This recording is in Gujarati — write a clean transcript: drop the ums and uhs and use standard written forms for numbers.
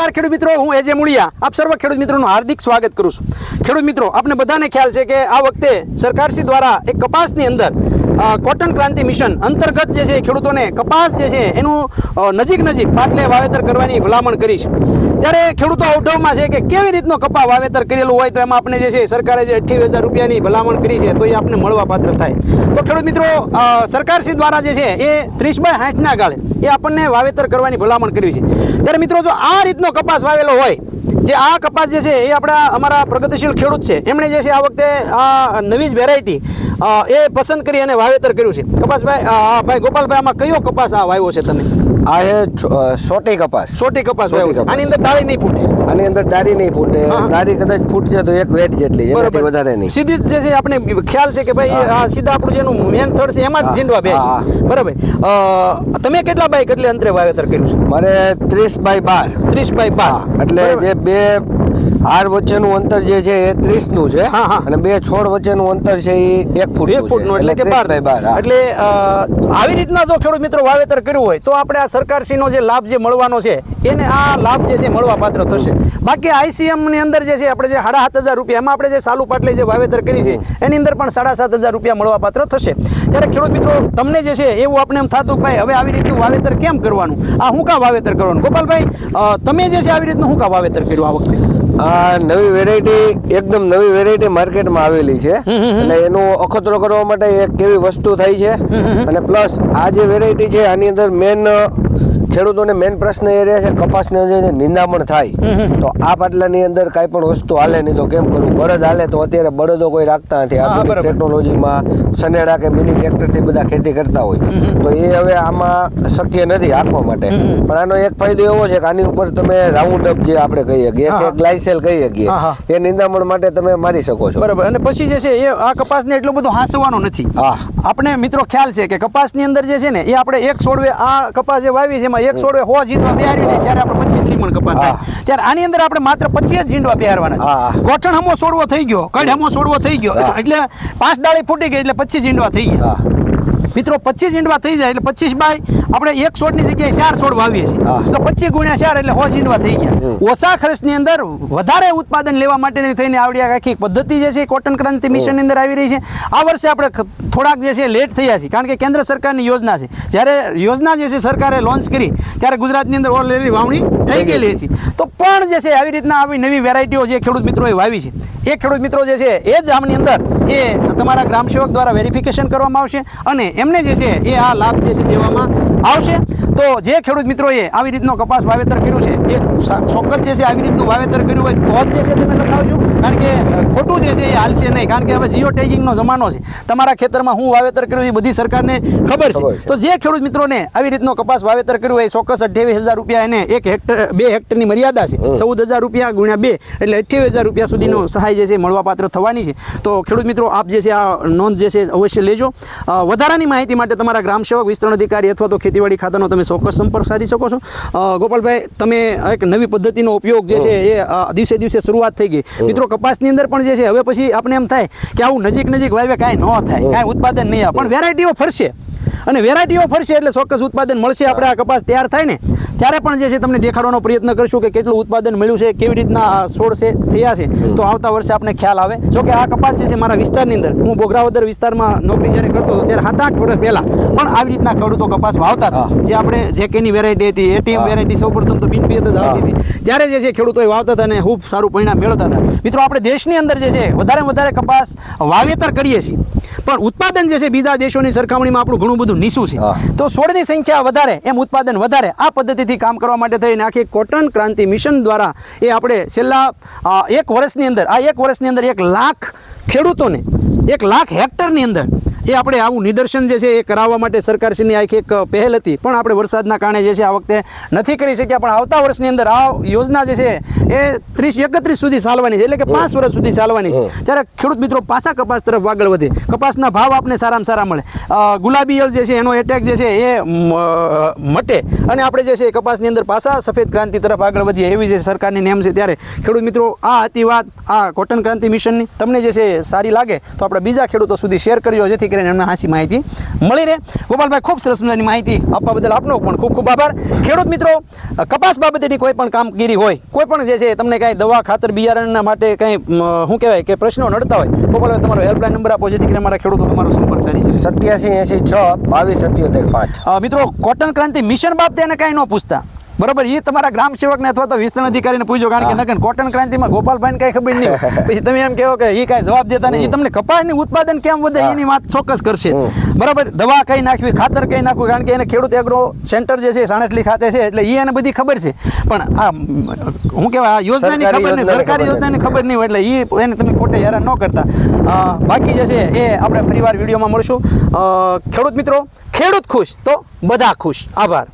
નમસ્કાર ખેડૂત મિત્રો, હું એજે મુળિયા આપ સર્વ ખેડૂત મિત્રોનું હાર્દિક સ્વાગત કરું છું। ખેડૂત મિત્રો, આપણે બધાને ખ્યાલ છે કે આ વખતે સરકારશ્રી દ્વારા એક કપાસની અંદર કોટન ક્રાંતિ મિશન અંતર્ગત જે છે ખેડૂતોને કપાસ જે છે એનું નજીક પાટલે વાવેતર કરવાની ભલામણ કરી છે। ત્યારે ખેડૂતો અવઢવમાં છે કે કેવી રીતનો કપા વાવેતર કરેલું હોય તો એમાં આપણે જે છે સરકારે જે 28,000 રૂપિયાની ભલામણ કરી છે તો એ આપણે મળવા પાત્ર થાય। તો ખેડૂત મિત્રો, સરકારશ્રી દ્વારા જે છે એ 30/60 ગાળે એ આપણને વાવેતર કરવાની ભલામણ કરી છે। ત્યારે મિત્રો, જો આ રીતનો કપાસ વાવેલો હોય, જે આ કપાસ જે છે એ અમારા પ્રગતિશીલ ખેડૂત છે એમણે જે છે આ વખતે આ નવી જ વેરાયટી એ પસંદ કરી અને વાવેતર કર્યું છે। કપાસભાઈ, ભાઈ ગોપાલભાઈ, આમાં કયો કપાસ આ વાવ્યો છે તમે? આ હે સોટી કપાસ વાવ્યો છે। આની અંદર ડાળી નહીં ફૂટે? આની અંદર ડાળી નહીં ફૂટે, ડાળી કદાચ ફૂટશે તો એક વેટ જેટલી, એનાથી વધારે નહીં। સીધી જે છે આપણે ખ્યાલ છે કે ભાઈ આ સીધા આપણું જેનું મેન થડ છે એમાં જ ઝીંડવા બેસે, બરાબર? તમે કેટલા બાય કેટલે અંતરે વાવેતર કર્યું છે? મારે 30/12 30/12 એટલે જે બે હાર વચ્ચેનું અંતર જે છે એ 30 નું છે અને બે છોડ વચ્ચેનું અંતર છે એ 1 ફૂટનું, એટલે કે 12। એટલે આવી રીતના જો ખેડૂત મિત્રો વાવેતર કર્યું હોય તો આપણે આ સરકારશ્રીનો જે લાભ જે મળવાનો છે એને આ લાભ જે છે મળવા પાત્ર થશે। બાકી ICM ની અંદર જે છે આપણે જે 7,500 રૂપિયા એમાં આપણે જે સાલુ પાટલે જે વાવેતર કરી છે એની અંદર પણ 7,500 રૂપિયા મળવા પાત્ર થશે। ત્યારે ખેડૂત મિત્રો, તમને જે છે એવું આપણે એમ થતું કે ભાઈ હવે આવી રીતનું વાવેતર કેમ કરવાનું, આ શું કામ વાવેતર કરવાનું? ગોપાલભાઈ, તમે જે છે આવી રીતનું શું કામ વાવેતર કર્યું આ વખતે? આ નવી વેરાયટી, એકદમ નવી વેરાયટી માર્કેટમાં આવેલી છે એટલે એનો અખતરો કરવા માટે એક કેવી વસ્તુ થઈ છે અને પ્લસ આ જે વેરાયટી છે આની અંદર મેન ખેડૂતોને મેન પ્રશ્ન એ રહે છે કપાસને જે નિંદામણ થાય તો આ પાટલાની અંદર કાંઈ પણ વસ્તુ હાલે નહીં તો કેમ કરવું? બળદ હાલે તો અત્યારે બળદો કોઈ રાખતા નથી, આધુનિક ટેકનોલોજીમાં સનેડા કે મિની ટ્રેક્ટરથી બધા ખેતી કરતા હોય તો એ હવે આમાં શક્ય નથી હાંકવા માટે। પણ આનો એક ફાયદો એવો છે કે આની ઉપર તમે રાઉન્ડ અપ જે આપણે કહીએ કે ગ્લાયસેલ કહીએ કે એ નિંદામણ માટે તમે મારી શકો છો, બરાબર? અને પછી જે છે એ આ કપાસને એટલો બધો હાંસવાનો નથી। આપણે મિત્રો ખ્યાલ છે કે કપાસની અંદર જે છે ને એ આપણે એક છોડવે આ કપાસ જે વાવી છે એમાં એક છોડવે 100 ઝીંડવા બેહારી ને ત્યારે આપણે 25 મણ કપાસ થાય, ત્યારે આની અંદર આપણે માત્ર 25 ઝીંડવા બેહારવાના છે। ગોઠણ હમો છોડવો થઈ ગયો, કડ હમો છોડવો થઈ ગયો એટલે 5 ડાળી ફૂટી ગઈ એટલે 25 ઝીંડવા થઈ ગયા। મિત્રો, 25 ઝીંડવા થઈ જાય એટલે 25 બાય આપણે એક છોડની જગ્યાએ 4 છોડ વાવીએ છીએ તો 25 ગુણ્યા 4 એટલે 100 ઝીંડવા થઈ ગયા। ઓછા ખર્ચની અંદર વધારે ઉત્પાદન લેવા માટેની થઈને આવડી આખી પદ્ધતિ જે છે કોટન ક્રાંતિ મિશનની અંદર આવી રહી છે। આ વર્ષે આપણે થોડાક જે છે લેટ થયા છીએ કારણ કે કેન્દ્ર સરકારની યોજના છે। જ્યારે યોજના જે છે સરકારે લોન્ચ કરી ત્યારે ગુજરાતની અંદર ઓલરેડી વાવણી થઈ ગયેલી હતી, તો પણ જે છે આવી રીતના આવી નવી વેરાયટીઓ જે ખેડૂત મિત્રોએ વાવી છે એ ખેડૂત મિત્રો જે છે એ જ આમની અંદર એ તમારા ગ્રામ સેવક દ્વારા વેરિફિકેશન કરવામાં આવશે અને એમને જે છે એ આ લાભ જે છે દેવામાં આવશે। તો જે ખેડૂત મિત્રોએ આવી રીતનો કપાસ વાવેતર કર્યું છે એ ચોક્કસ જે છે આવી રીતનું વાવેતર કર્યું હોય તો જ જે છે તમે લખાવજો, કારણ કે ખોટું જે છે એ હાલશે નહીં, કારણ કે હવે જીઓ ટેગિંગનો જમાનો છે। તમારા ખેતરમાં હું વાવેતર કર્યું એ બધી સરકારને ખબર છે। તો જે ખેડૂત મિત્રોને આવી રીતનો કપાસ વાવેતર કર્યું હોય ચોક્કસ 28,000 રૂપિયા એને 2 હેક્ટરની મર્યાદા છે, 14,000 રૂપિયા ગુણ્યા 2 એટલે 28,000 રૂપિયા સુધીનો સહાય જે છે મળવાપાત્ર થવાની છે। તો ખેડૂત મિત્રો, આપ જે છે આ નોંધ જે છે અવશ્ય લેજો। વધારાની માહિતી માટે તમારા ગ્રામ સેવક, વિસ્તરણ અધિકારી અથવા તો ખેતીવાડી ખાતાનો તમે ચોક્કસ સંપર્ક સાધી શકો છો। ગોપાલભાઈ, તમે એક નવી પદ્ધતિનો ઉપયોગ જે છે એ દિવસે શરૂઆત થઈ ગઈ મિત્રો। કપાસની અંદર પણ જે છે હવે પછી આપણે એમ થાય કે આવું નજીક વાવે કાંઈ ન થાય, કાંઈ ઉત્પાદન નહીં આવે, પણ વેરાયટીઓ ફરશે અને વેરાયટીઓ ફરશે એટલે ચોક્કસ ઉત્પાદન મળશે। આપણે આ કપાસ તૈયાર થાય ને ત્યારે પણ જે છે તમને દેખાડવાનો પ્રયત્ન કરશું કે કેટલું ઉત્પાદન મળ્યું છે, કેવી રીતના છોડ છે થયા છે, તો આવતા વર્ષે આપણે ખ્યાલ આવે। જો કે આ કપાસ જે છે મારા વિસ્તારની અંદર, હું બોગરાવદર વિસ્તારમાં નોકરી જ્યારે કરતો હતો ત્યારે 7-8 વર્ષ પહેલાં પણ આવી રીતના ખેડૂતો કપાસ વાવતા હતા, જે આપણે જેકેની વેરાયટી હતી, ATM વેરાયટી સૌપ્રથમ તો બિનપિયત જ આવતી હતી, ત્યારે જે છે ખેડૂતોએ વાવતા હતા અને ખૂબ સારું પરિણામ મેળવતા હતા। મિત્રો, આપણે દેશની અંદર જે છે વધારે કપાસ વાવેતર કરીએ છીએ પણ ઉત્પાદન જે છે બીજા દેશોની સરખામણીમાં આપણું ઘણું બધું નીચું છે। તો છોડની સંખ્યા વધારે એમ ઉત્પાદન વધારે, આ પદ્ધતિથી કામ કરવા માટે થઈને આખી કોટન ક્રાંતિ મિશન દ્વારા એ આપણે છેલ્લા 1 વર્ષની અંદર 1 લાખ ખેડૂતોને 1 લાખ હેક્ટરની અંદર એ આપણે આવું નિદર્શન જે છે એ કરાવવા માટે સરકારશ્રીની આખી એક પહેલ હતી, પણ આપણે વરસાદના કારણે જે છે આ વખતે નથી કરી શક્યા। પણ આવતા વર્ષની અંદર આ યોજના જે છે એ 30-31 સુધી ચાલવાની છે, એટલે કે 5 વર્ષ સુધી ચાલવાની છે। ત્યારે ખેડૂત મિત્રો પાછા કપાસ તરફ આગળ વધે, કપાસના ભાવ આપને સારામાં સારા મળે, ગુલાબી ઈયળ જે છે એનો એટેક જે છે એ મટે અને આપણે જે છે કપાસની અંદર પાછા સફેદ ક્રાંતિ તરફ આગળ વધીએ એવી જે સરકારની નેમ છે। ત્યારે ખેડૂત મિત્રો, આ હતી વાત આ કોટન ક્રાંતિ મિશનની। તમને જે છે સારી લાગે તો આપણે બીજા ખેડૂતો સુધી શેર કરજો, જેથી કરીને એમને હાંસી માહિતી મળી રહે. ગોપાલભાઈ, ખૂબ સરસ મજાની માહિતી આપવા બદલ આપનો પણ ખૂબ ખૂબ આભાર. ખેડૂત મિત્રો, કપાસ બાબતેની કોઈ પણ કામગીરી હોય, કોઈ પણ જે છે તમને કાંઈ દવા, ખાતર, બિયારણના માટે કંઈ શું કહેવાય કે પ્રશ્નો નડતા હોય, ગોપાલભાઈ તમારો હેલ્પલાઇન નંબર આપો જેથી કરીને અમારા ખેડૂતો તમારો સંપર્ક સારી છે. 8786227775. મિત્રો, કોટન ક્રાંતિ મિશન બાબતે એને કાંઈ ન પૂછતા, બરોબર, એ તમારા ગ્રામ સેવકને અથવા તો વિસ્તરણ અધિકારીને પૂછો, કારણ કે નકર કોટન ક્રાંતિમાં ગોપાલભાઈને કાંઈ ખબર નહીં હોય. પછી તમે એમ કહો કે એ કાંઈ જવાબ દેતા નહીં. એ તમને કપાસની ઉત્પાદન કેમ વધે એની વાત ચોક્કસ કરશે, બરાબર. દવા કઈ નાખવી, ખાતર કઈ નાખવું, કારણ કે એને ખેડૂત એગ્રો સેન્ટર જે છે સાણસલી ખાતે છે, એટલે એ એને બધી ખબર છે. પણ આ શું કહેવાય, આ યોજનાની ખબર નહીં, સરકારી યોજનાની ખબર નહીં હોય, એટલે એને તમે ખોટે હેરાન ન કરતા. બાકી જે છે એ આપણે ફરીવાર વિડીયોમાં મળશું. ખેડૂત મિત્રો, ખેડૂત ખુશ તો બધા ખુશ. આભાર.